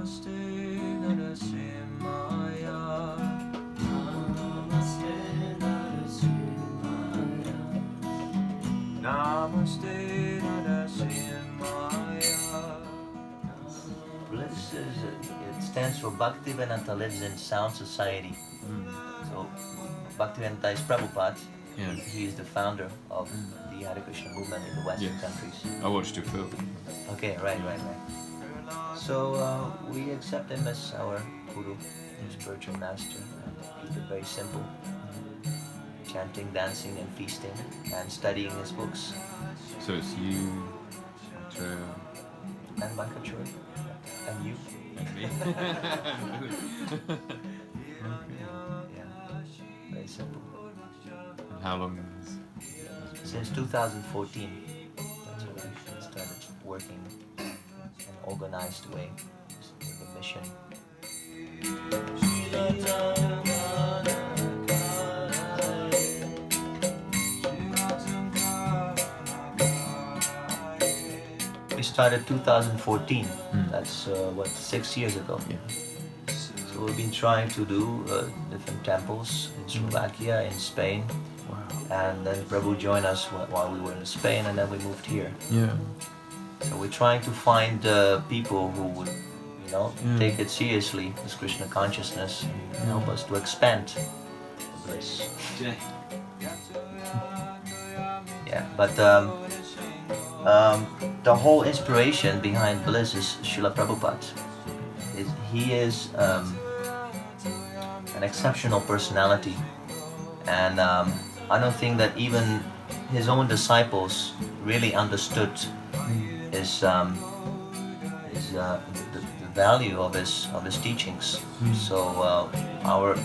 BLISS it stands for Bhaktivedanta Lives in Sound Society. So Bhaktivedanta is Prabhupada. Yeah. He is the founder of the Hare Krishna movement in the Western countries. I watched your film. Okay, right. So we accept him as our guru, spiritual master, and keep it very simple. Chanting, dancing and feasting and studying his books. So it's you, acharya, and Bankachuri, and you. and me. Yeah, very simple. And how long has Since 2014, that's when we started working in an organized way with the mission. We started 2014. That's 6 years ago. Yeah. So we've been trying to do different temples in Slovakia, in Spain. Wow. And then Prabhu joined us while we were in Spain, and then we moved here. Yeah. So we're trying to find people who would, take it seriously, this Krishna consciousness, and help us to expand the bliss. Yeah, but the whole inspiration behind BLISS is Srila Prabhupada. He is an exceptional personality, and I don't think that even his own disciples really understood the value of his teachings. So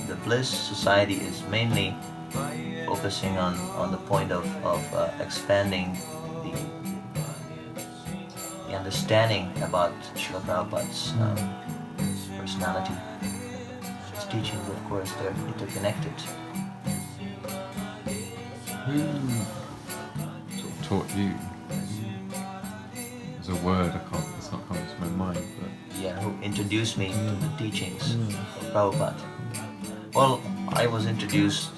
the BLISS society is mainly focusing on the point of expanding the understanding about Srila Prabhupada's personality. His teachings, of course, they're interconnected. Who sort of taught you? There's a word it's not coming to my mind, but Who introduced me to the teachings of Prabhupada? Well, I was introduced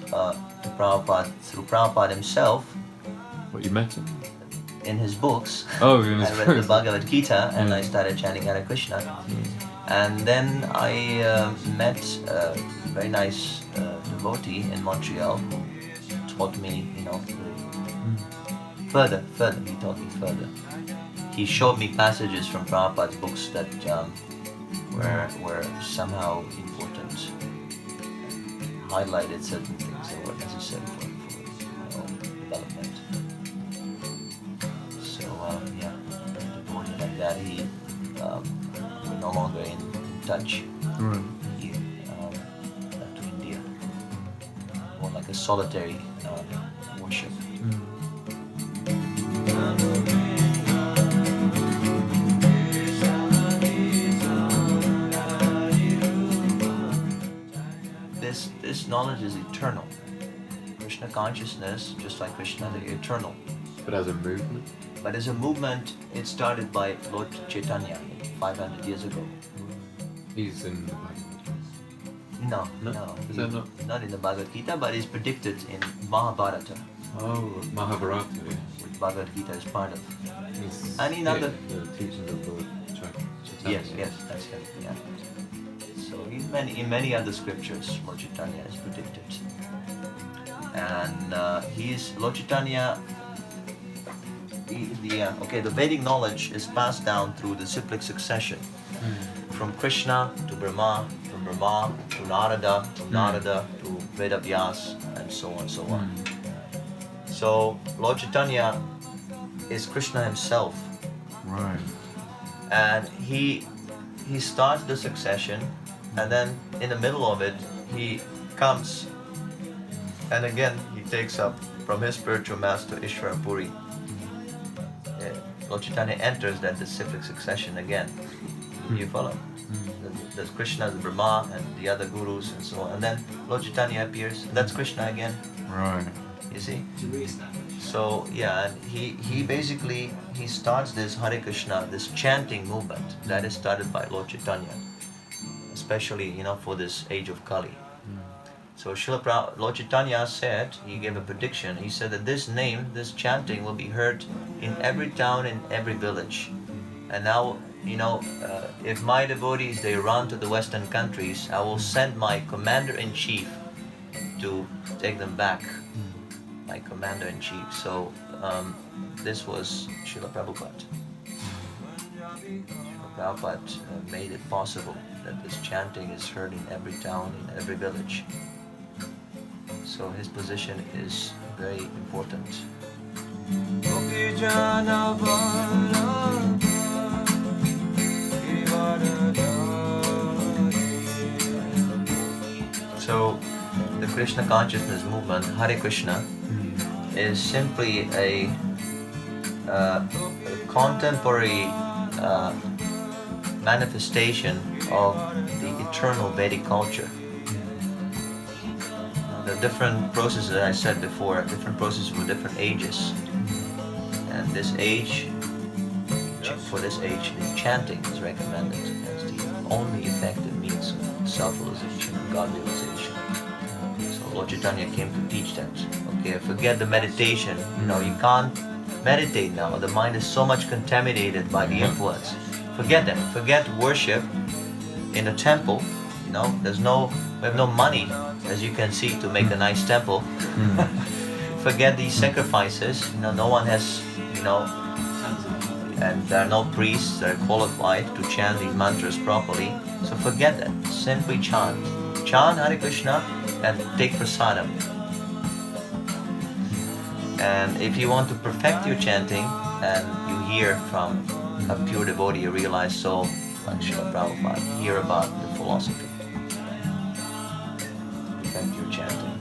to Prabhupada through Prabhupada himself. what, you met him? In his books. Oh, in his I read books. the Bhagavad Gita and I started chanting Hare Krishna. And then I met a very nice devotee in Montreal who taught me, further. He taught me further. He showed me passages from Prabhupada's books that were somehow important, highlighted certain things that were necessary for development. So like that, we're no longer in touch. Right. He left to India, more like a solitary worship. This knowledge is eternal. Krishna consciousness, just like Krishna, they're eternal. But as a movement? But as a movement, it started by Lord Chaitanya 500 years ago. He's in the Bhagavad Gita. No. Is that not in the Bhagavad Gita, but it's predicted in Mahabharata, Oh, Mahabharata, yeah. which Bhagavad Gita is part of. He's, And in other... the teachings of Lord Chaitanya. Yes, that's it. Yeah. So in many other scriptures, Lord Chaitanya is predicted, and Lord Chaitanya. The Vedic knowledge is passed down through the cyclic succession, from Krishna to Brahma, from Brahma to Narada, from Narada to B.L.I.S.S, and so on. So Lord Chaitanya is Krishna himself. Right. And he starts the succession, and then in the middle of it he comes, and again he takes up from his spiritual master Ishvara Puri. Lord Chaitanya enters that cyclic succession again. You follow? There's Krishna, the Brahma, and the other gurus and so on, and then Lord Chaitanya appears, and that's Krishna again. Right. You see? So yeah, and he basically he starts this Hare Krishna, this chanting movement that is started by Lord Chaitanya, especially for this age of Kali. So Lord Chaitanya said, he gave a prediction. He said that this name, this chanting, will be heard in every town, in every village. And now, if my devotees they run to the Western countries, I will send my commander-in-chief to take them back. My commander-in-chief. So this was Srila Prabhupada. Srila Prabhupada made it possible that this chanting is heard in every town, in every village. So his position is very important. So the Krishna consciousness movement, Hare Krishna, is simply a contemporary manifestation of the eternal Vedic culture. The different processes, as I said before, different processes for different ages. And this age, for this age, the chanting is recommended as the only effective means of self-realization and God-realization. So Lord Chaitanya came to teach that. Okay, forget the meditation. You can't meditate now. The mind is so much contaminated by the influence. Forget that. Forget worship in a temple. We have no money, as you can see, to make a nice temple. Forget these sacrifices. No one has, and there are no priests that are qualified to chant these mantras properly. So forget that. Simply chant. Chant Hare Krishna and take prasadam. And if you want to perfect your chanting and you hear from a pure devotee, a realized soul like Srila Prabhupada, hear about the philosophy. Perfect your chanting.